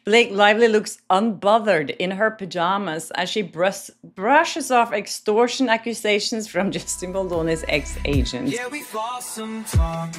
Blake Lively looks unbothered in her pajamas as she brushes off extortion accusations from Justin Baldoni's ex-agent. Yeah, we've lost some time.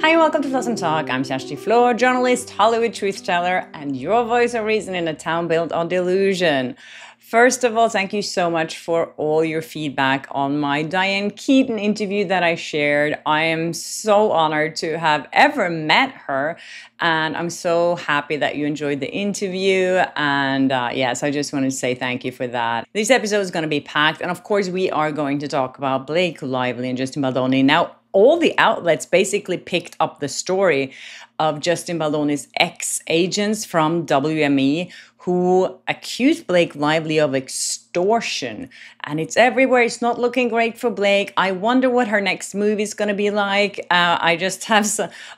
Hi and welcome to Blossom Talk. I'm Kjersti Floor, journalist, Hollywood truth teller, and your voice of reason in a town built on delusion. First of all, thank you so much for all your feedback on my Diane Keaton interview that I shared. I am so honored to have ever met her, and I'm so happy that you enjoyed the interview. And yes, I just want to say thank you for that. This episode is going to be packed, and of course, we are going to talk about Blake Lively and Justin Baldoni. Now, all the outlets basically picked up the story of Justin Baldoni's ex-agents from WME who accused Blake Lively of extortion. And it's everywhere. It's not looking great for Blake. I wonder what her next movie is going to be like. I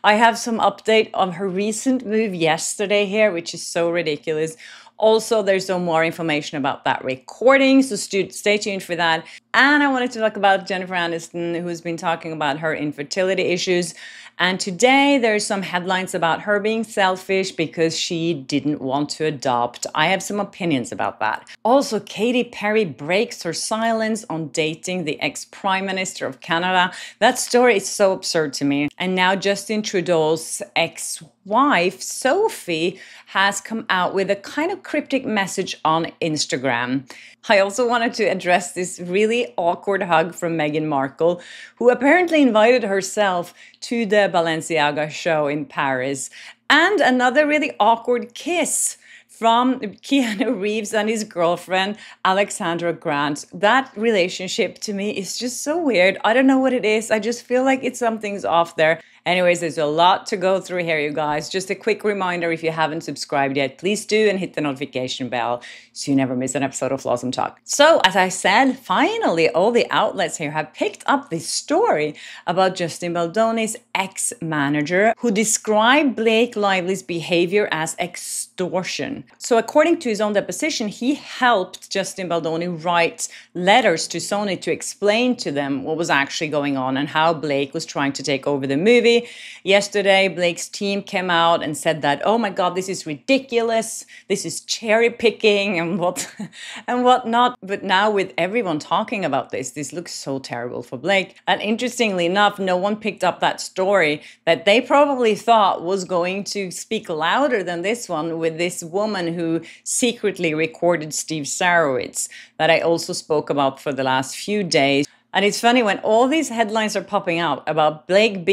have some update on her recent move yesterday here, which is so ridiculous. Also, there's some more information about that recording, so stay tuned for that. And I wanted to talk about Jennifer Aniston, who's been talking about her infertility issues. And today there's some headlines about her being selfish because she didn't want to adopt. I have some opinions about that. Also, Katy Perry breaks her silence on dating the ex-Prime Minister of Canada. That story is so absurd to me. And now Justin Trudeau's ex-wife, Sophie, has come out with a kind of cryptic message on Instagram. I also wanted to address this really awkward hug from Meghan Markle, who apparently invited herself to the Balenciaga show in Paris, and another really awkward kiss from Keanu Reeves and his girlfriend, Alexandra Grant. That relationship to me is just so weird. I don't know what it is. I just feel like something's off there. Anyways, there's a lot to go through here, you guys. Just a quick reminder, if you haven't subscribed yet, please do and hit the notification bell so you never miss an episode of Blossom Talk. So, as I said, finally, all the outlets here have picked up this story about Justin Baldoni's ex-manager who described Blake Lively's behavior as extortion. So, according to his own deposition, he helped Justin Baldoni write letters to Sony to explain to them what was actually going on and how Blake was trying to take over the movie. Yesterday, Blake's team came out and said that, oh my God, this is ridiculous. This is cherry picking and whatnot. But now with everyone talking about this looks so terrible for Blake. And interestingly enough, no one picked up that story that they probably thought was going to speak louder than this one with this woman who secretly recorded Steve Sarowitz that I also spoke about for the last few days. And it's funny when all these headlines are popping out about Blake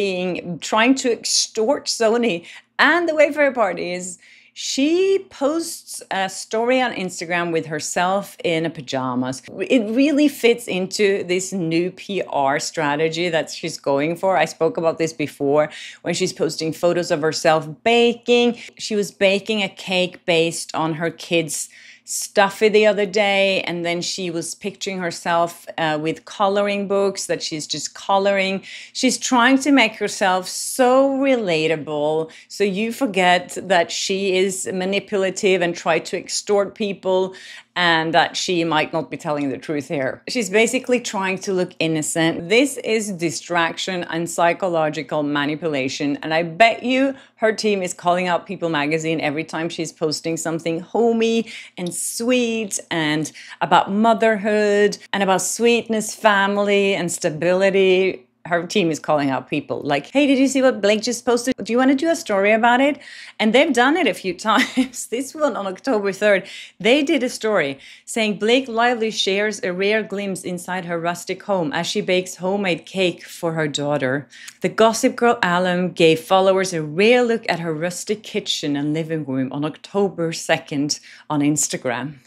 trying to extort Sony and the Wayfarer parties. She posts a story on Instagram with herself in pajamas. It really fits into this new PR strategy that she's going for. I spoke about this before when she's posting photos of herself baking. She was baking a cake based on her kids' stuffy the other day, and then she was picturing herself with coloring books that she's just coloring. She's trying to make herself so relatable so you forget that she is manipulative and try to extort people and that she might not be telling the truth here. She's basically trying to look innocent. This is distraction and psychological manipulation, and I bet you her team is calling out People magazine every time she's posting something homey and sweet and about motherhood and about sweetness, family, and stability. Her team is calling out People like, hey, did you see what Blake just posted? Do you want to do a story about it? And they've done it a few times. This one on October 3rd, they did a story saying Blake Lively shares a rare glimpse inside her rustic home as she bakes homemade cake for her daughter. The Gossip Girl alum gave followers a rare look at her rustic kitchen and living room on October 2nd on Instagram.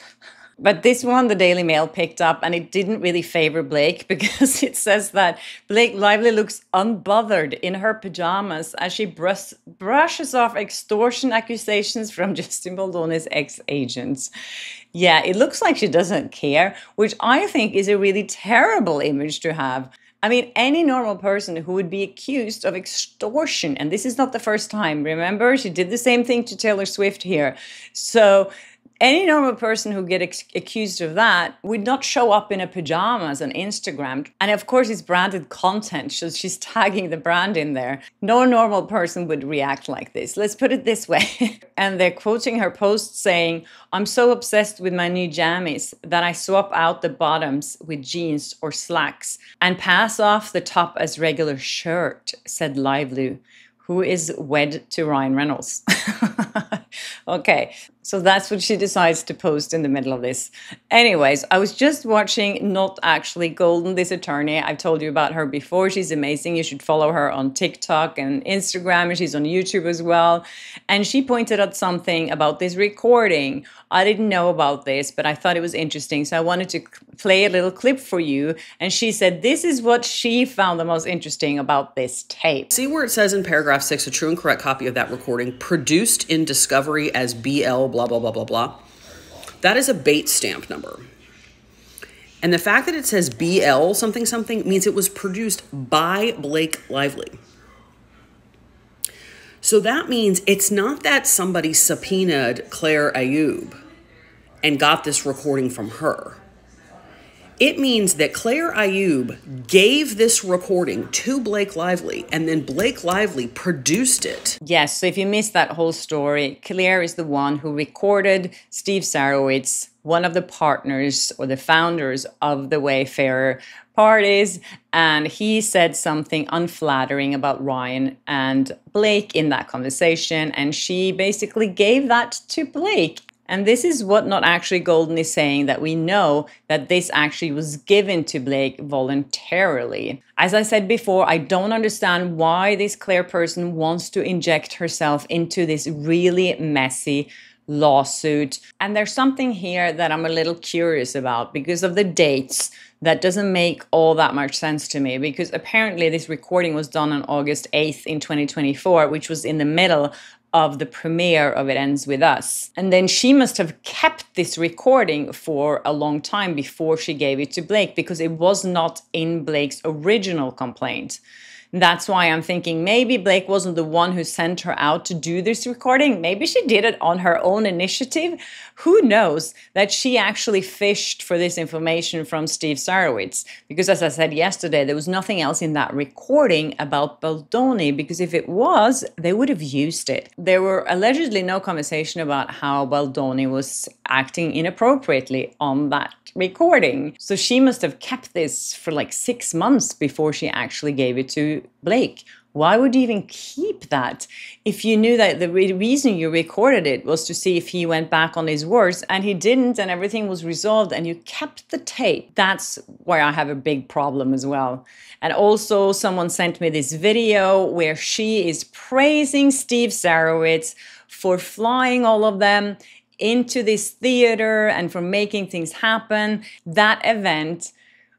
But this one, the Daily Mail picked up, and it didn't really favor Blake because it says that Blake Lively looks unbothered in her pajamas as she brushes off extortion accusations from Justin Baldoni's ex-agents. Yeah, it looks like she doesn't care, which I think is a really terrible image to have. I mean, any normal person who would be accused of extortion, and this is not the first time, remember? She did the same thing to Taylor Swift here. So Any normal person who get accused of that would not show up in a pajamas on Instagram. And of course, it's branded content, so she's tagging the brand in there. No normal person would react like this. Let's put it this way. And they're quoting her post saying, "I'm so obsessed with my new jammies that I swap out the bottoms with jeans or slacks and pass off the top as regular shirt," said Lively, who is wed to Ryan Reynolds. Okay, so that's what she decides to post in the middle of this. Anyways, I was just watching Not Actually Golden, this attorney. I've told you about her before. She's amazing. You should follow her on TikTok and Instagram, and she's on YouTube as well. And she pointed out something about this recording. I didn't know about this, but I thought it was interesting. So I wanted to play a little clip for you. And she said this is what she found the most interesting about this tape. See where it says in paragraph 6, a true and correct copy of that recording produced in discovery as BL blah, blah, blah, blah, blah. That is a bait stamp number. And the fact that it says BL something something means it was produced by Blake Lively. So that means it's not that somebody subpoenaed Claire Ayub and got this recording from her. It means that Claire Ayub gave this recording to Blake Lively, and then Blake Lively produced it. Yes, so if you missed that whole story, Claire is the one who recorded Steve Sarowitz, one of the partners or the founders of the Wayfarer parties, and he said something unflattering about Ryan and Blake in that conversation, and she basically gave that to Blake. And this is what Not Actually Golden is saying, that we know that this actually was given to Blake voluntarily. As I said before, I don't understand why this Claire person wants to inject herself into this really messy lawsuit. And there's something here that I'm a little curious about because of the dates. That doesn't make all that much sense to me, because apparently this recording was done on August 8th in 2024, which was in the middle of the premiere of It Ends With Us. And then she must have kept this recording for a long time before she gave it to Blake, because it was not in Blake's original complaint. That's why I'm thinking maybe Blake wasn't the one who sent her out to do this recording. Maybe she did it on her own initiative. Who knows that she actually fished for this information from Steve Sarowitz? Because as I said yesterday, there was nothing else in that recording about Baldoni, because if it was, they would have used it. There were allegedly no conversation about how Baldoni was acting inappropriately on that recording. So she must have kept this for like 6 months before she actually gave it to Blake. Why would you even keep that if you knew that the reason you recorded it was to see if he went back on his words, and he didn't, and everything was resolved and you kept the tape? That's where I have a big problem as well. And also someone sent me this video where she is praising Steve Sarowitz for flying all of them into this theater and for making things happen. That event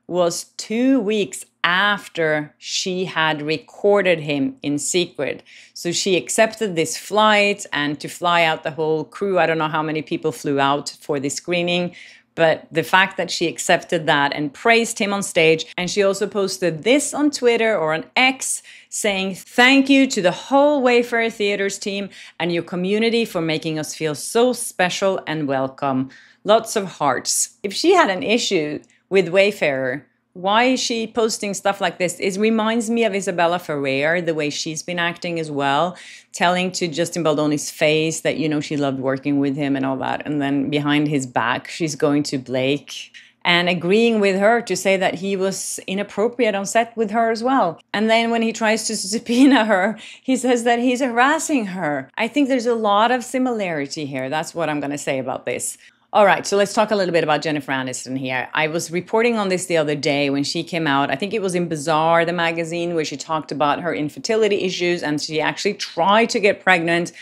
was 2 weeks after she had recorded him in secret. So she accepted this flight and to fly out the whole crew. I don't know how many people flew out for the screening, but the fact that she accepted that and praised him on stage. And she also posted this on Twitter or on X saying, "Thank you to the whole Wayfarer Theaters team and your community for making us feel so special and welcome." Lots of hearts. If she had an issue with Wayfarer, why is she posting stuff like this? It reminds me of Isabella Ferrer, the way she's been acting as well, telling to Justin Baldoni's face that, you know, she loved working with him and all that. And then behind his back, she's going to Blake and agreeing with her to say that he was inappropriate on set with her as well. And then when he tries to subpoena her, he says that he's harassing her. I think there's a lot of similarity here. That's what I'm going to say about this. All right, so let's talk a little bit about Jennifer Aniston here. I was reporting on this the other day when she came out. I think it was in Bazaar, the magazine, where she talked about her infertility issues, and she actually tried to get pregnant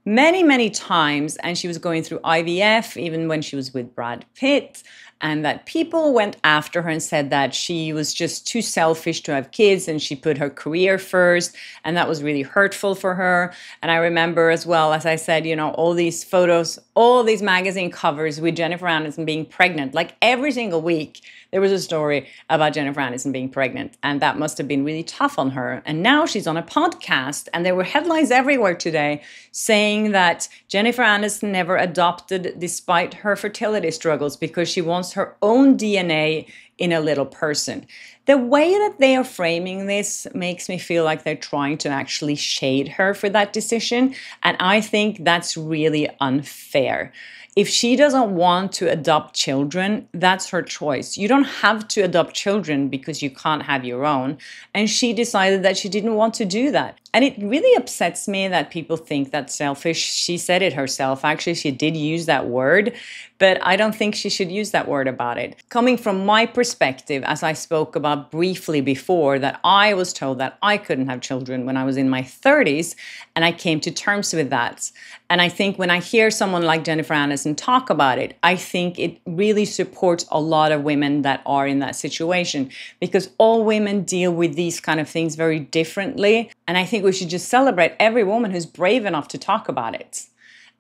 many, many times, and she was going through IVF even when she was with Brad Pitt, and that people went after her and said that she was just too selfish to have kids and she put her career first, and that was really hurtful for her. And I remember as well, as I said, you know, all these photos, all these magazine covers with Jennifer Aniston being pregnant, like every single week there was a story about Jennifer Aniston being pregnant, and that must have been really tough on her. And now she's on a podcast, and there were headlines everywhere today saying that Jennifer Aniston never adopted despite her fertility struggles because she wants her own DNA in a little person. The way that they are framing this makes me feel like they're trying to actually shade her for that decision. And I think that's really unfair. If she doesn't want to adopt children, that's her choice. You don't have to adopt children because you can't have your own. And she decided that she didn't want to do that. And it really upsets me that people think that's selfish. She said it herself. Actually, she did use that word, but I don't think she should use that word about it. Coming from my perspective, as I spoke about briefly before, that I was told that I couldn't have children when I was in my 30s, and I came to terms with that. And I think when I hear someone like Jennifer Aniston talk about it, I think it really supports a lot of women that are in that situation, because all women deal with these kind of things very differently. And I think we should just celebrate every woman who's brave enough to talk about it.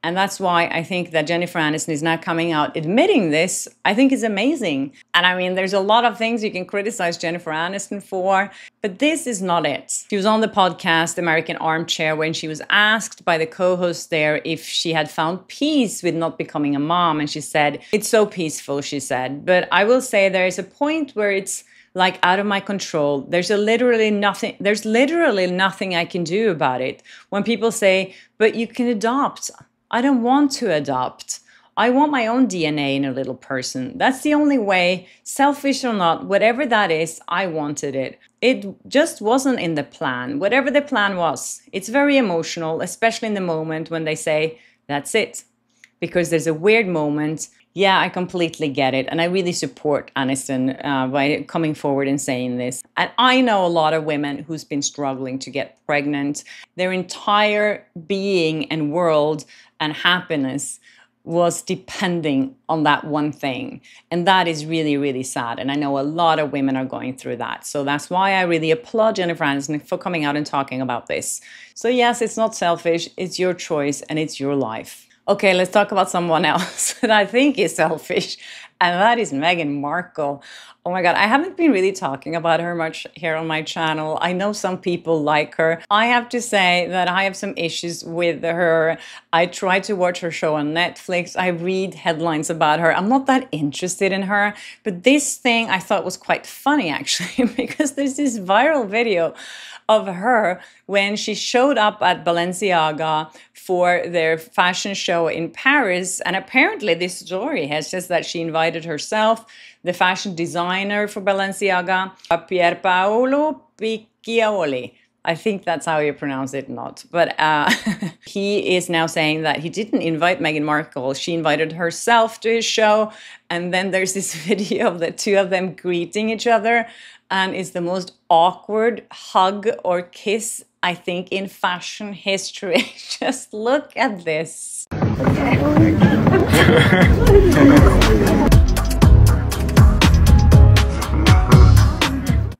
And that's why I think that Jennifer Aniston is now coming out admitting this. I think is amazing. And I mean, there's a lot of things you can criticize Jennifer Aniston for, but this is not it. She was on the podcast American Armchair when she was asked by the co-host there if she had found peace with not becoming a mom. And she said, "It's so peaceful," she said. But I will say there is a point where it's like out of my control. There's literally nothing I can do about it. When people say, "But you can adopt." I don't want to adopt. I want my own DNA in a little person. That's the only way, selfish or not, whatever that is, I wanted it. It just wasn't in the plan. Whatever the plan was, it's very emotional, especially in the moment when they say, "That's it." Because there's a weird moment. Yeah, I completely get it. And I really support Aniston by coming forward and saying this. And I know a lot of women who's been struggling to get pregnant. Their entire being and world and happiness was depending on that one thing. And that is really, really sad. And I know a lot of women are going through that. So that's why I really applaud Jennifer Aniston for coming out and talking about this. So yes, it's not selfish. It's your choice and it's your life. Okay, let's talk about someone else that I think is selfish, and that is Meghan Markle. Oh my God, I haven't been really talking about her much here on my channel. I know some people like her. I have to say that I have some issues with her. I try to watch her show on Netflix. I read headlines about her. I'm not that interested in her, but this thing I thought was quite funny actually, because there's this viral video of her when she showed up at Balenciaga for their fashion show in Paris. And apparently this story has just that she invited herself, the fashion designer for Balenciaga, Pierpaolo Piccioli. I think that's how you pronounce it, not. But he is now saying that he didn't invite Meghan Markle. She invited herself to his show. And then there's this video of the two of them greeting each other. And it's the most awkward hug or kiss, I think, in fashion history. Just look at this.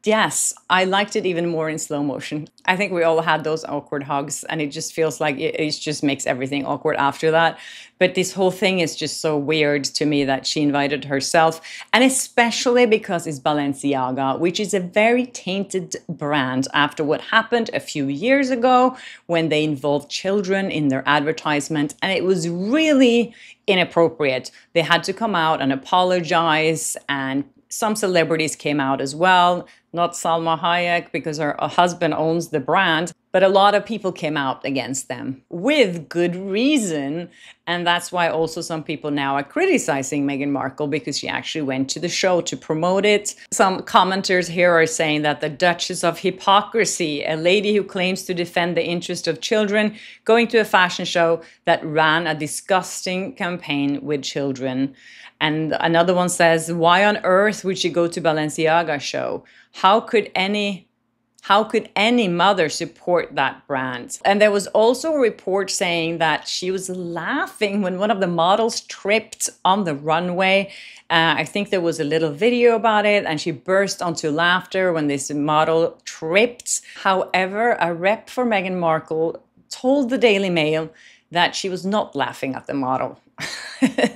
Yes, I liked it even more in slow motion. I think we all had those awkward hugs, and it just feels like it just makes everything awkward after that. But this whole thing is just so weird to me that she invited herself, and especially because it's Balenciaga, which is a very tainted brand after what happened a few years ago when they involved children in their advertisement, and it was really inappropriate. They had to come out and apologize, and some celebrities came out as well. Not Salma Hayek, because her husband owns the brand, but a lot of people came out against them with good reason. And that's why also some people now are criticizing Meghan Markle, because she actually went to the show to promote it. Some commenters here are saying that the Duchess of Hypocrisy, a lady who claims to defend the interest of children, going to a fashion show that ran a disgusting campaign with children. And another one says, why on earth would she go to Balenciaga show? How could any mother support that brand? And there was also a report saying that she was laughing when one of the models tripped on the runway. I think there was a little video about it, and she burst onto laughter when this model tripped. However, a rep for Meghan Markle told the Daily Mail that she was not laughing at the model.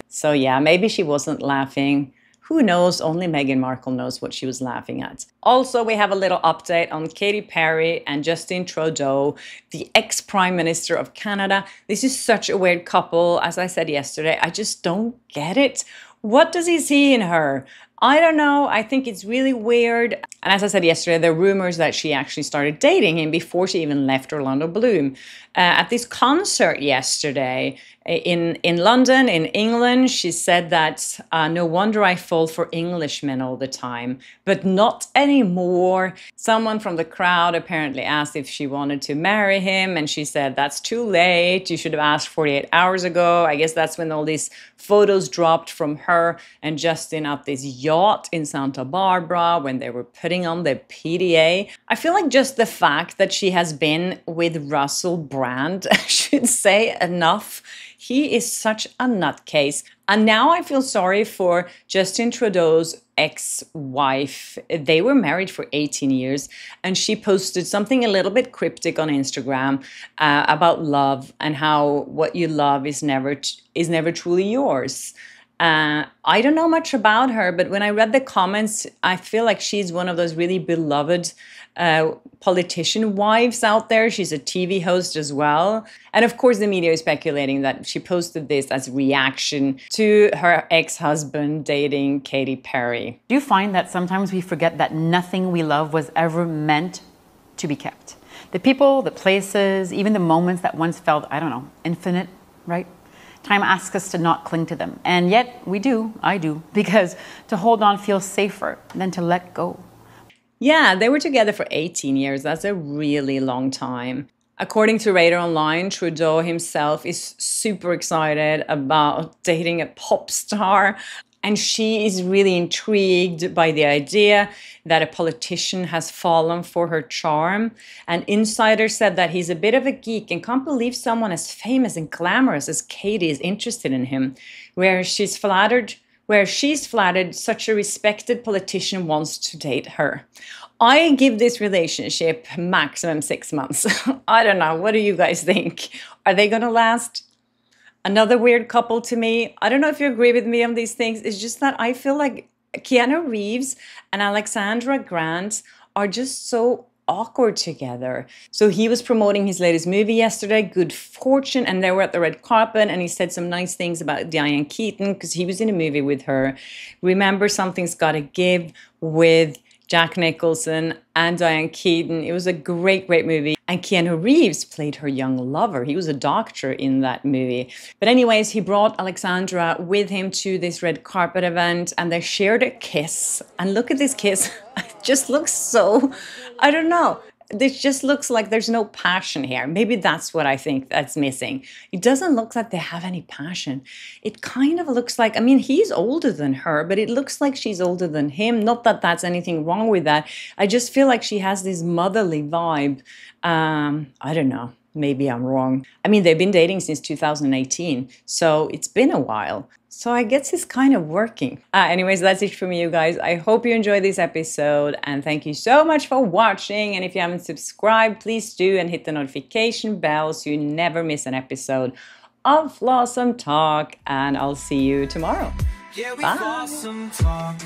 So yeah, maybe she wasn't laughing. who knows? Only Meghan Markle knows what she was laughing at. Also, we have a little update on Katy Perry and Justin Trudeau, the ex-Prime Minister of Canada. This is such a weird couple. As I said yesterday, I just don't get it. What does he see in her? I don't know. I think it's really weird. And as I said yesterday, there are rumors that she actually started dating him before she even left Orlando Bloom. At this concert yesterday in London, in England, she said that no wonder I fall for Englishmen all the time, but not anymore. Someone from the crowd apparently asked if she wanted to marry him, and she said, that's too late. You should have asked 48 hours ago. I guess that's when all these photos dropped from her and Justin at this yacht in Santa Barbara when they were putting on the PDA. I feel like just the fact that she has been with Russell Brand should say enough. He is such a nutcase. And now I feel sorry for Justin Trudeau's ex-wife. They were married for 18 years, and she posted something a little bit cryptic on Instagram about love and how what you love is never truly yours. I don't know much about her, but when I read the comments, I feel like she's one of those really beloved politician wives out there. She's a TV host as well. And of course, the media is speculating that she posted this as reaction to her ex-husband dating Katy Perry. Do you find that sometimes we forget that nothing we love was ever meant to be kept? The people, the places, even the moments that once felt, I don't know, infinite, right? Time asks us to not cling to them. And yet we do, I do, because to hold on feels safer than to let go. Yeah, they were together for 18 years. That's a really long time. According to Radar Online, Trudeau himself is super excited about dating a pop star. And she is really intrigued by the idea that a politician has fallen for her charm. An insider said that he's a bit of a geek and can't believe someone as famous and glamorous as Katy is interested in him, where she's flattered such a respected politician wants to date her. I give this relationship maximum 6 months. I don't know. What do you guys think? Are they going to last? Another weird couple to me. I don't know if you agree with me on these things. It's just that I feel like Keanu Reeves and Alexandra Grant are just so awkward together. So he was promoting his latest movie yesterday, Good Fortune, and they were at the red carpet, and he said some nice things about Diane Keaton because he was in a movie with her. Remember Something's Gotta Give with Jack Nicholson and Diane Keaton. It was a great, great movie. And Keanu Reeves played her young lover. He was a doctor in that movie. But anyways, he brought Alexandra with him to this red carpet event and they shared a kiss. And look at this kiss. It just looks so, I don't know. This just looks like there's no passion here. Maybe that's what I think that's missing. It doesn't look like they have any passion. It kind of looks like, I mean, he's older than her, but it looks like she's older than him. Not that that's anything wrong with that. I just feel like she has this motherly vibe. I don't know. Maybe I'm wrong. I mean, they've been dating since 2018, so it's been a while. So I guess it's kind of working. Anyways, that's it for me, you guys. I hope you enjoyed this episode and thank you so much for watching. And if you haven't subscribed, please do and hit the notification bell so you never miss an episode of Flawsome Talk. And I'll see you tomorrow. Yeah, we Bye. Flawsome Talk.